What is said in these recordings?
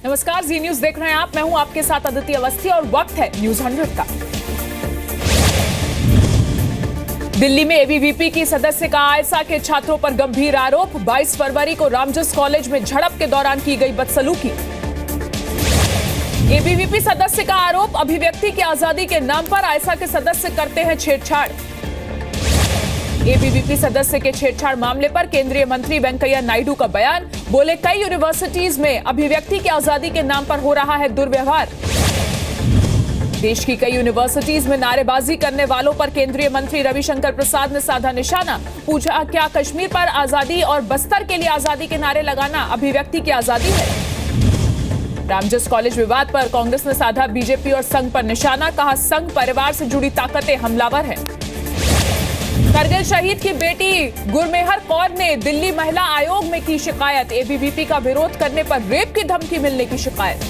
नमस्कार, जी न्यूज देख रहे हैं आप। मैं हूं आपके साथ अदिति अवस्थी और वक्त है न्यूज 100 का। दिल्ली में एबीवीपी की सदस्य का आयसा के छात्रों पर गंभीर आरोप। 22 फरवरी को रामजस कॉलेज में झड़प के दौरान की गई बदसलूकी। एबीवीपी सदस्य का आरोप, अभिव्यक्ति की आजादी के नाम पर आयसा के सदस्य करते हैं छेड़छाड़। एबीवीपी सदस्य के छेड़छाड़ मामले पर केंद्रीय मंत्री वेंकैया नायडू का बयान। बोले, कई यूनिवर्सिटीज में अभिव्यक्ति की आजादी के नाम पर हो रहा है दुर्व्यवहार। देश की कई यूनिवर्सिटीज में नारेबाजी करने वालों पर केंद्रीय मंत्री रविशंकर प्रसाद ने साधा निशाना। पूछा, क्या कश्मीर पर आजादी और बस्तर के लिए आजादी के नारे लगाना अभिव्यक्ति की आजादी है? रामजस कॉलेज विवाद पर कांग्रेस ने साधा बीजेपी और संघ पर निशाना। कहा, संघ परिवार से जुड़ी ताकतें हमलावर हैं। करगिल शहीद की बेटी गुरमेहर कौर ने दिल्ली महिला आयोग में की शिकायत। एबीवीपी का विरोध करने पर रेप की धमकी मिलने की शिकायत।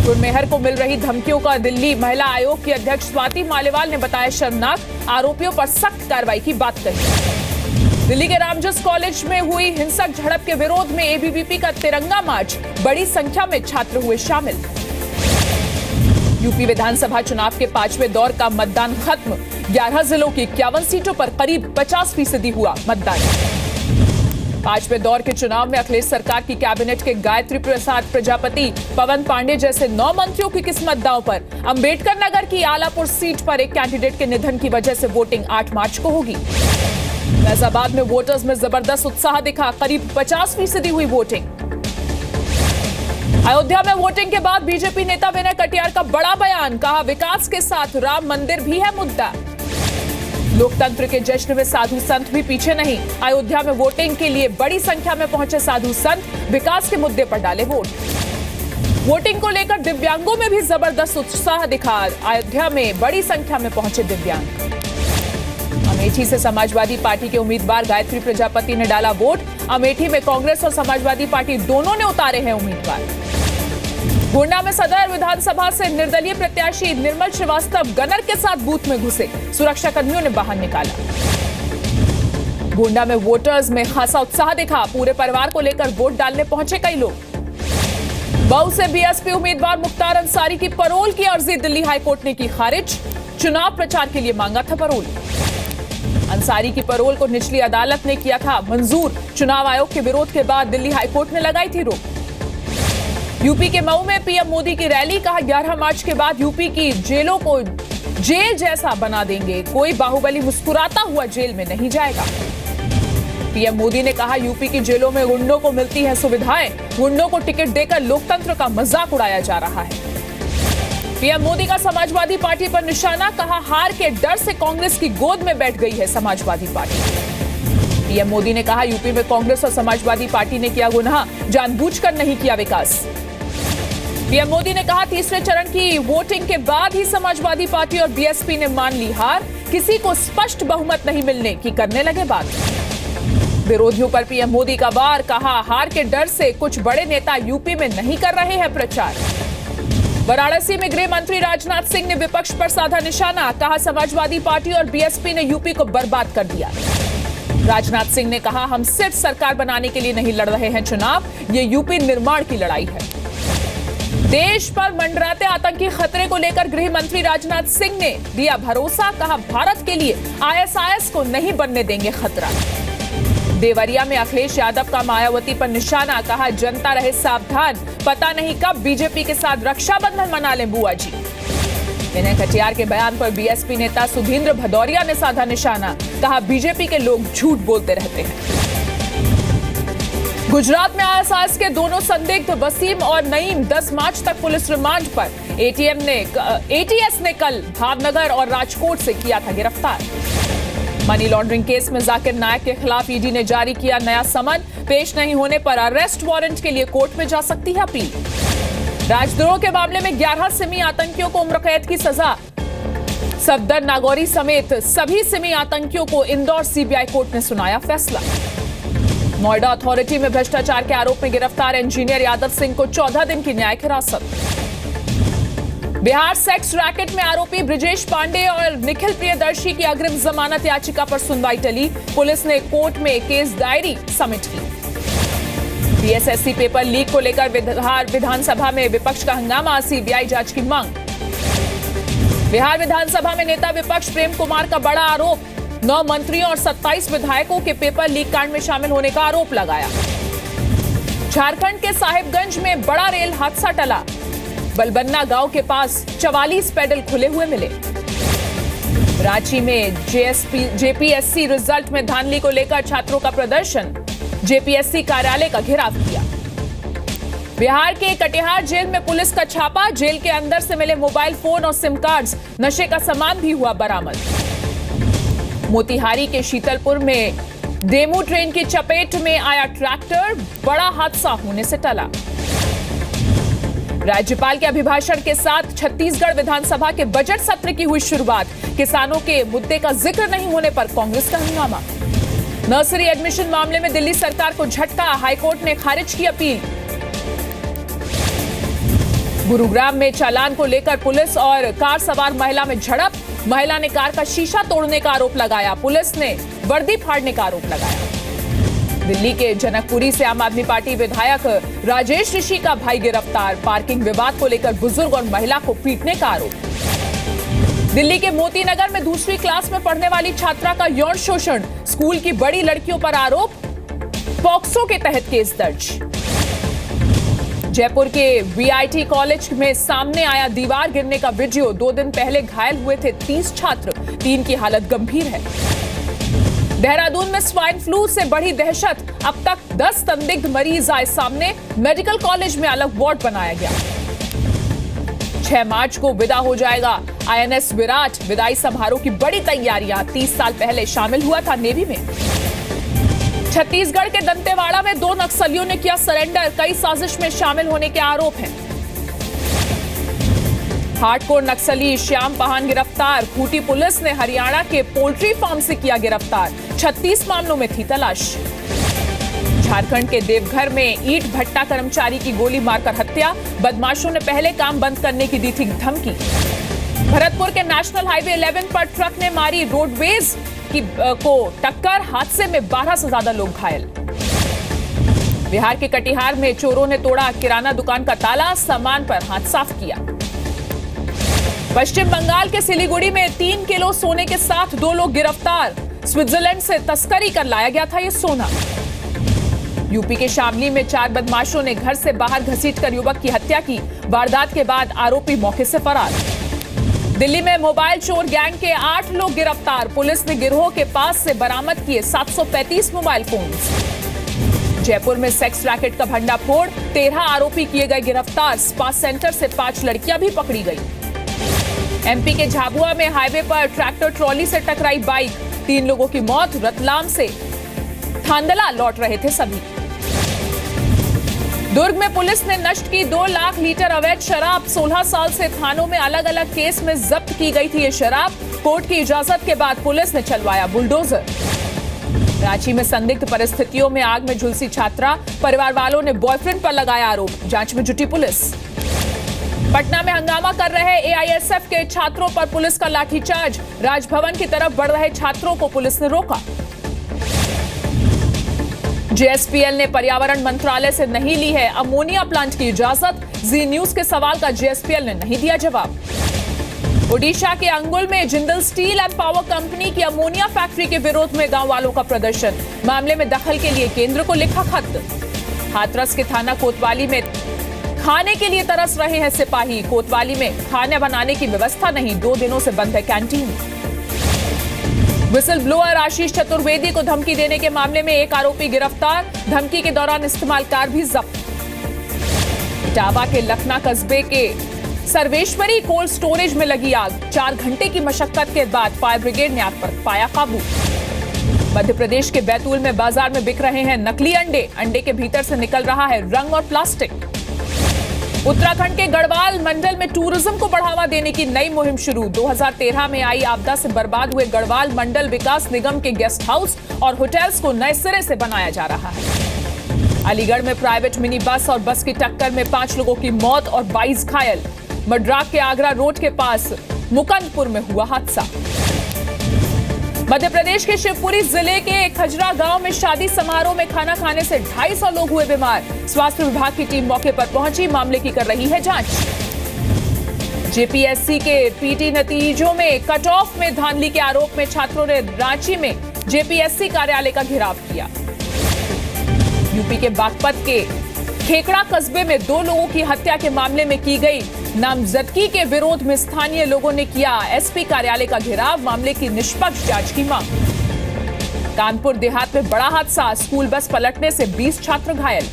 गुरमेहर को मिल रही धमकियों का दिल्ली महिला आयोग की अध्यक्ष स्वाति मालीवाल ने बताया शर्मनाक। आरोपियों पर सख्त कार्रवाई की बात कही। दिल्ली के रामजस कॉलेज में हुई हिंसक झड़प के विरोध में एबीवीपी का तिरंगा मार्च। बड़ी संख्या में छात्र हुए शामिल। यूपी विधानसभा चुनाव के 5वें दौर का मतदान खत्म। 11 जिलों की 51 सीटों पर करीब 50% हुआ मतदान। 5वें दौर के चुनाव में अखिलेश सरकार की कैबिनेट के गायत्री प्रसाद प्रजापति, पवन पांडे जैसे 9 मंत्रियों की किस्मत दांव पर। अंबेडकर नगर की आलापुर सीट पर एक कैंडिडेट के निधन की वजह से वोटिंग 8 मार्च को होगी। फैजाबाद में वोटर्स में जबरदस्त उत्साह दिखा। करीब 50% हुई वोटिंग। अयोध्या में वोटिंग के बाद बीजेपी नेता विनय कटियार का बड़ा बयान। कहा, विकास के साथ राम मंदिर भी है मुद्दा। लोकतंत्र के जश्न में साधु संत भी पीछे नहीं। अयोध्या में वोटिंग के लिए बड़ी संख्या में पहुंचे साधु संत। विकास के मुद्दे पर डाले वोट। वोटिंग को लेकर दिव्यांगों में भी जबरदस्त उत्साह दिखा। अयोध्या में बड़ी संख्या में पहुंचे दिव्यांग। अमेठी से समाजवादी पार्टी के उम्मीदवार गायत्री प्रजापति ने डाला वोट। अमेठी में कांग्रेस और समाजवादी पार्टी दोनों ने उतारे हैं उम्मीदवार। गोंडा में सदर विधानसभा से निर्दलीय प्रत्याशी निर्मल श्रीवास्तव गनर के साथ बूथ में घुसे। सुरक्षा कर्मियों ने बाहर निकाला। गोंडा में वोटर्स में खासा उत्साह दिखा। पूरे परिवार को लेकर वोट डालने पहुंचे कई लोग। बऊ से बीएसपी उम्मीदवार मुख्तार अंसारी की पैरोल की अर्जी दिल्ली हाईकोर्ट ने की खारिज। चुनाव प्रचार के लिए मांगा था पैरोल। अंसारी की पैरोल को निचली अदालत ने किया था मंजूर। चुनाव आयोग के विरोध के बाद दिल्ली हाईकोर्ट ने लगाई थी रोक। यूपी के मऊ में पीएम मोदी की रैली। कहा, 11 मार्च के बाद यूपी की जेलों को जेल जैसा बना देंगे। कोई बाहुबली मुस्कुराता हुआ जेल में नहीं जाएगा। पीएम मोदी ने कहा, यूपी की जेलों में गुंडों को मिलती है सुविधाएं। गुंडों को टिकट देकर लोकतंत्र का मजाक उड़ाया जा रहा है। पीएम मोदी का समाजवादी पार्टी पर निशाना। कहा, हार के डर से कांग्रेस की गोद में बैठ गई है समाजवादी पार्टी। पीएम मोदी ने कहा, यूपी में कांग्रेस और समाजवादी पार्टी ने किया गुनाह, जानबूझकर नहीं किया विकास। पीएम मोदी ने कहा, तीसरे चरण की वोटिंग के बाद ही समाजवादी पार्टी और बीएसपी ने मान ली हार। किसी को स्पष्ट बहुमत नहीं मिलने की करने लगे बात। विरोधियों पर पीएम मोदी का वार। कहा, हार के डर से कुछ बड़े नेता यूपी में नहीं कर रहे हैं प्रचार। वाराणसी में गृह मंत्री राजनाथ सिंह ने विपक्ष पर साधा निशाना। कहा, समाजवादी पार्टी और बीएसपी ने यूपी को बर्बाद कर दिया। राजनाथ सिंह ने कहा, हम सिर्फ सरकार बनाने के लिए नहीं लड़ रहे हैं चुनाव, ये यूपी निर्माण की लड़ाई है। देश पर मंडराते आतंकी खतरे को लेकर गृह मंत्री राजनाथ सिंह ने दिया भरोसा। कहा, भारत के लिए आईएसआईएस को नहीं बनने देंगे खतरा। देवरिया में अखिलेश यादव का मायावती पर निशाना। कहा, जनता रहे सावधान, पता नहीं कब बीजेपी के साथ रक्षाबंधन मना लें बुआ जी। विनय कटियार के बयान पर बीएसपी नेता सुधींद्र भदौरिया ने साधा निशाना। कहा, बीजेपी के लोग झूठ बोलते रहते हैं। गुजरात में आईएसआईएस के दोनों संदिग्ध वसीम और नईम 10 मार्च तक पुलिस रिमांड पर। एटीएस ने कल भावनगर और राजकोट से किया था गिरफ्तार। मनी लॉन्ड्रिंग केस में जाकिर नायक के खिलाफ ईडी ने जारी किया नया समन। पेश नहीं होने पर अरेस्ट वारंट के लिए कोर्ट में जा सकती है अपील। राजद्रोह के मामले में 11 सिमी आतंकियों को उम्र कैद की सजा। सफदर नागौरी समेत सभी सिमी आतंकियों को इंदौर सीबीआई कोर्ट ने सुनाया फैसला। नोएडा अथॉरिटी में भ्रष्टाचार के आरोप में गिरफ्तार इंजीनियर यादव सिंह को 14 दिन की न्यायिक हिरासत। बिहार सेक्स रैकेट में आरोपी ब्रिजेश पांडे और निखिल प्रियदर्शी की अग्रिम जमानत याचिका पर सुनवाई टली। पुलिस ने कोर्ट में केस डायरी सबमिट की। बीएसएससी पेपर लीक को लेकर बिहार विधानसभा में विपक्ष का हंगामा, सीबीआई जांच की मांग। बिहार विधानसभा में नेता विपक्ष प्रेम कुमार का बड़ा आरोप, 9 मंत्रियों और 27 विधायकों के पेपर लीक कांड में शामिल होने का आरोप लगाया। झारखंड के साहिबगंज में बड़ा रेल हादसा टला, बलबन्ना गांव के पास 44 पैडल खुले हुए मिले। रांची में जेपीएससी रिजल्ट में धांधली को लेकर छात्रों का प्रदर्शन, जेपीएससी कार्यालय का घेराव किया। बिहार के कटिहार जेल में पुलिस का छापा, जेल के अंदर से मिले मोबाइल फोन और सिम कार्ड्स, नशे का सामान भी हुआ बरामद। मोतिहारी के शीतलपुर में डेमू ट्रेन की चपेट में आया ट्रैक्टर, बड़ा हादसा होने से टला। राज्यपाल के अभिभाषण के साथ छत्तीसगढ़ विधानसभा के बजट सत्र की हुई शुरुआत, किसानों के मुद्दे का जिक्र नहीं होने पर कांग्रेस का हंगामा। नर्सरी एडमिशन मामले में दिल्ली सरकार को झटका, हाईकोर्ट ने खारिज की अपील। गुरुग्राम में चालान को लेकर पुलिस और कार सवार महिला में झड़प, महिला ने कार का शीशा तोड़ने का आरोप लगाया, पुलिस ने वर्दी फाड़ने का आरोप लगाया। दिल्ली के जनकपुरी से आम आदमी पार्टी विधायक राजेश ऋषि का भाई गिरफ्तार, पार्किंग विवाद को लेकर बुजुर्ग और महिला को पीटने का आरोप। दिल्ली के मोती नगर में दूसरी क्लास में पढ़ने वाली छात्रा का यौन शोषण, स्कूल की बड़ी लड़कियों पर आरोप, पॉक्सो के तहत केस दर्ज। जयपुर के वीआईटी कॉलेज में सामने आया दीवार गिरने का वीडियो, 2 दिन पहले घायल हुए थे 30 छात्र, 3 की हालत गंभीर है। देहरादून में स्वाइन फ्लू से बढ़ी दहशत, अब तक 10 संदिग्ध मरीज आए सामने, मेडिकल कॉलेज में अलग वार्ड बनाया गया। 6 मार्च को विदा हो जाएगा आईएनएस विराट, विदाई समारोह की बड़ी तैयारियां, 30 साल पहले शामिल हुआ था नेवी में। छत्तीसगढ़ के दंतेवाड़ा में 2 नक्सलियों ने किया सरेंडर, कई साजिश में शामिल होने के आरोप हैं। हार्डकोर नक्सली श्याम पहान गिरफ्तार, खूंटी पुलिस ने हरियाणा के पोल्ट्री फार्म से किया गिरफ्तार, 36 मामलों में थी तलाश। झारखंड के देवघर में ईंट भट्टा कर्मचारी की गोली मारकर हत्या, बदमाशों ने पहले काम बंद करने की दी थी धमकी। भरतपुर के नेशनल हाईवे 11 पर ट्रक ने मारी रोडवेज को टक्कर, हादसे में 12 से ज्यादा लोग घायल। बिहार के कटिहार में चोरों ने तोड़ा किराना दुकान का ताला, सामान पर हाथ साफ किया। पश्चिम बंगाल के सिलीगुड़ी में 3 किलो सोने के साथ 2 लोग गिरफ्तार, स्विट्जरलैंड से तस्करी कर लाया गया था ये सोना। यूपी के शामली में 4 बदमाशों ने घर से बाहर घसीटकर युवक की हत्या की, वारदात के बाद आरोपी मौके से फरार। दिल्ली में मोबाइल चोर गैंग के 8 लोग गिरफ्तार, पुलिस ने गिरोह के पास से बरामद किए 735 मोबाइल फोन्स। जयपुर में सेक्स रैकेट का भंडाफोड़, 13 आरोपी किए गए गिरफ्तार, स्पा सेंटर से 5 लड़कियां भी पकड़ी गई। एमपी के झाबुआ में हाईवे पर ट्रैक्टर ट्रॉली से टकराई बाइक, 3 लोगों की मौत, रतलाम से थांदला लौट रहे थे सभी। दुर्ग में पुलिस ने नष्ट की 2 लाख लीटर अवैध शराब, 16 साल से थानों में अलग अलग केस में जब्त की गई थी ये शराब, कोर्ट की इजाजत के बाद पुलिस ने चलवाया बुलडोजर। रांची में संदिग्ध परिस्थितियों में आग में झुलसी छात्रा, परिवार वालों ने बॉयफ्रेंड पर लगाया आरोप, जांच में जुटी पुलिस। पटना में हंगामा कर रहे एआईएसएफ के छात्रों पर पुलिस का लाठीचार्ज, राजभवन की तरफ बढ़ रहे छात्रों को पुलिस ने रोका। जेएसपीएल ने पर्यावरण मंत्रालय से नहीं ली है अमोनिया प्लांट की इजाजत, जी न्यूज के सवाल का जेएसपीएल ने नहीं दिया जवाब। ओडिशा के अंगुल में Jindal steel and power company की अमोनिया फैक्ट्री के विरोध में गांव वालों का प्रदर्शन, मामले में दखल के लिए केंद्र को लिखा खत। हाथरस के थाना कोतवाली में खाने के लिए तरस रहे हैं सिपाही, कोतवाली में खाना बनाने की व्यवस्था नहीं, 2 दिनों से बंद है canteen. Whistle blower Ashish Chaturvedi को धमकी देने के मामले में 1 आरोपी गिरफ्तार, धमकी के दौरान इस्तेमाल कार भी जब्त। इटावा के लखना कस्बे के सर्वेश्वरी कोल्ड स्टोरेज में लगी आग, 4 घंटे की मशक्कत के बाद फायर ब्रिगेड ने आग पर पाया काबू। मध्य प्रदेश के बैतूल में बाजार में बिक रहे हैं नकली अंडे, अंडे के भीतर से निकल रहा है रंग और प्लास्टिक। उत्तराखंड के गढ़वाल मंडल में टूरिज्म को बढ़ावा देने की नई मुहिम शुरू, 2013 में आई आपदा से बर्बाद हुए गढ़वाल मंडल विकास निगम के गेस्ट हाउस और होटल्स को नए सिरे से बनाया जा रहा है। अलीगढ़ में प्राइवेट मिनी बस और बस की टक्कर में 5 लोगों की मौत और 22 घायल, मड्राक के आगरा रोड के पास मुकंदपुर में हुआ हादसा। मध्य प्रदेश के शिवपुरी जिले के खजरा गांव में शादी समारोह में खाना खाने से 250 लोग हुए बीमार। स्वास्थ्य विभाग की टीम मौके पर पहुंची, मामले की कर रही है जांच। जेपीएससी के पीटी नतीजों में कट ऑफ में धांधली के आरोप में छात्रों ने रांची में जेपीएससी कार्यालय का घेराव किया। यूपी के बागपत के खेकड़ा कस्बे में 2 लोगों की हत्या के मामले में की गई नामजदगी के विरोध में स्थानीय लोगों ने किया एसपी कार्यालय का घेराव, मामले की निष्पक्ष जांच की मांग। कानपुर देहात में बड़ा हादसा, स्कूल बस पलटने से 20 छात्र घायल।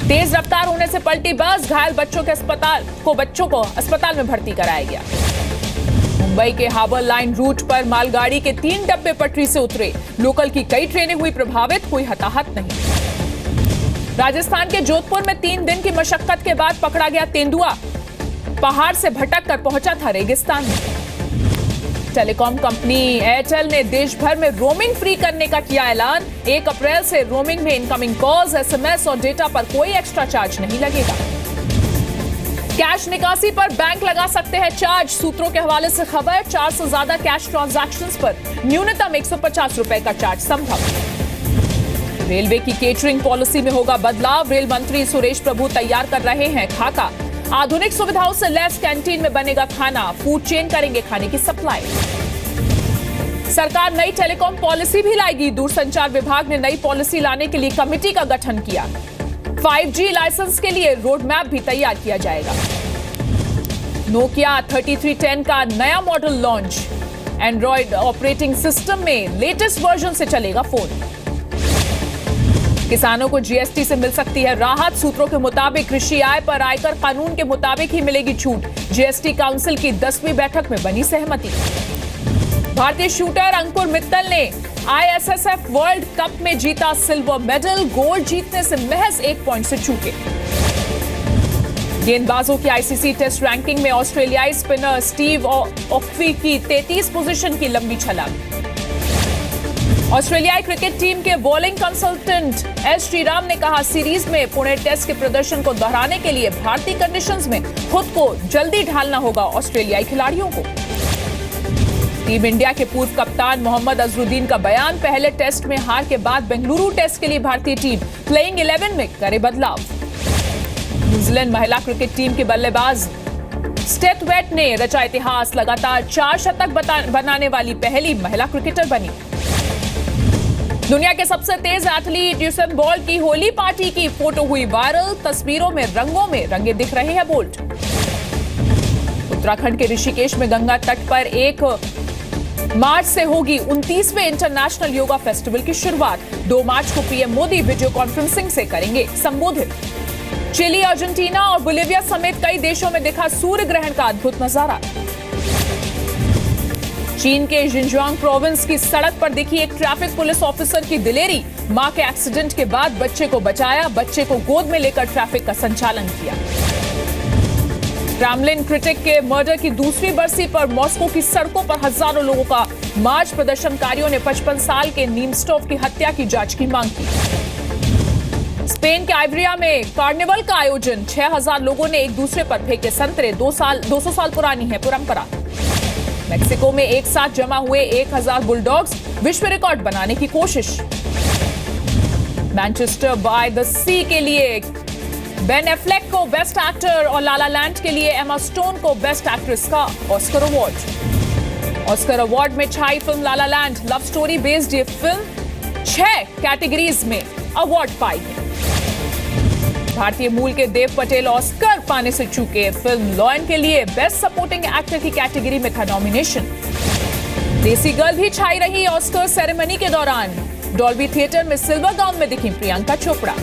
तेज रफ्तार होने से पलटी बस, घायल बच्चों को अस्पताल में भर्ती कराया गया। मुंबई के हाबर लाइन रूट पर मालगाड़ी के 3 डब्बे पटरी से उतरे, लोकल की कई ट्रेनें हुई प्रभावित, कोई हताहत नहीं। राजस्थान के जोधपुर में 3 दिन की मशक्कत के बाद पकड़ा गया तेंदुआ, पहाड़ से भटक कर पहुंचा था रेगिस्तान में। टेलीकॉम कंपनी एयरटेल ने देश भर में रोमिंग फ्री करने का किया ऐलान। 1 अप्रैल से रोमिंग में इनकमिंग कॉल्स, एसएमएस और डेटा पर कोई एक्स्ट्रा चार्ज नहीं लगेगा। कैश निकासी पर बैंक लगा सकते हैं चार्ज, सूत्रों के हवाले से खबर। 4 से ज्यादा कैश ट्रांजैक्शंस पर न्यूनतम 150 रुपए का चार्ज संभव। रेलवे की केटरिंग पॉलिसी में होगा बदलाव, रेल मंत्री सुरेश प्रभु तैयार कर रहे हैं खाका। आधुनिक सुविधाओं से लैस कैंटीन में बनेगा खाना, फूड चेन करेंगे खाने की सप्लाई। सरकार नई टेलीकॉम पॉलिसी भी लाएगी, दूरसंचार विभाग ने नई पॉलिसी लाने के लिए कमेटी का गठन किया। 5G लाइसेंस के लिए रोड मैप भी तैयार किया जाएगा। नोकिया 3310 का नया model launch, Android operating system में लेटेस्ट वर्जन से चलेगा फोन। किसानों को जीएसटी से मिल सकती है राहत, सूत्रों के मुताबिक कृषि आय पर आयकर कानून के मुताबिक ही मिलेगी छूट। जीएसटी काउंसिल की 10वीं बैठक में बनी सहमति। भारतीय शूटर अंकुर मित्तल ने आईएसएसएफ वर्ल्ड कप में जीता सिल्वर मेडल, गोल्ड जीतने से महज 1 पॉइंट से चूके। गेंदबाजों की आईसीसी टेस्ट रैंकिंग में ऑस्ट्रेलियाई स्पिनर स्टीव ऑक्वी की 33 पोजीशन की लंबी छलांग। ऑस्ट्रेलियाई क्रिकेट टीम के बॉलिंग कंसल्टेंट एस श्रीराम ने कहा, सीरीज में पुणे टेस्ट के प्रदर्शन को दोहराने के लिए भारतीय कंडीशंस में खुद को जल्दी ढालना होगा ऑस्ट्रेलियाई खिलाड़ियों को। टीम इंडिया के पूर्व कप्तान मोहम्मद अजरुद्दीन का बयान, पहले टेस्ट में हार के बाद बेंगलुरु टेस्ट के लिए भारतीय टीम प्लेइंग 11 में करे बदलाव। न्यूजीलैंड महिला क्रिकेट टीम के बल्लेबाज स्टेथवेट ने रचा इतिहास, लगातार 4 शतक बनाने वाली पहली महिला क्रिकेटर बनी। दुनिया के सबसे तेज एथलीट यूसेन बोल्ट की होली पार्टी की फोटो हुई वायरल, तस्वीरों में रंगों में रंगे दिख रहे हैं बोल्ट। उत्तराखंड के ऋषिकेश में गंगा तट पर 1 मार्च से होगी 29वें इंटरनेशनल योगा फेस्टिवल की शुरुआत। 2 मार्च को पीएम मोदी वीडियो कॉन्फ्रेंसिंग से करेंगे संबोधित। चिली, अर्जेंटीना और बोलिविया समेत कई देशों में दिखा सूर्य ग्रहण का अद्भुत नजारा। चीन के जिनजियांग प्रोविंस की सड़क पर दिखी एक ट्रैफिक पुलिस ऑफिसर की दिलेरी, मां के एक्सीडेंट के बाद बच्चे को बचाया, बच्चे को गोद में लेकर ट्रैफिक का संचालन किया। क्रेमलिन क्रिटिक के मर्डर की 2री बरसी पर मॉस्को की सड़कों पर हजारों लोगों का मार्च, प्रदर्शनकारियों ने 55 साल के नीमस्टोव की हत्या की जांच की मांग की। स्पेन के आइवरिया में कार्निवल का आयोजन, 6000 लोगों ने एक दूसरे पर फेंके संतरे, 200 साल पुरानी है परंपरा। मेक्सिको में एक साथ जमा हुए 1000 बुलडॉग्स, विश्व रिकॉर्ड बनाने की कोशिश। मैनचेस्टर बाय द सी के लिए बेन एफ्लेक को बेस्ट एक्टर और ला ला लैंड के लिए एमा स्टोन को बेस्ट एक्ट्रेस का ऑस्कर अवार्ड। ऑस्कर अवार्ड में छाई फिल्म ला ला लैंड, लव स्टोरी बेस्ड ये फिल्म 6 कैटेगरीज में अवार्ड पाई है। भारतीय मूल के देव पटेल ऑस्कर पाने से चूके, फिल्म लॉयन के लिए बेस्ट सपोर्टिंग एक्टर की कैटेगरी में था नॉमिनेशन। देसी गर्ल भी छाई रही ऑस्कर सेरेमनी के दौरान, डॉल्बी थिएटर में सिल्वर गाउन में दिखी प्रियंका चोपड़ा।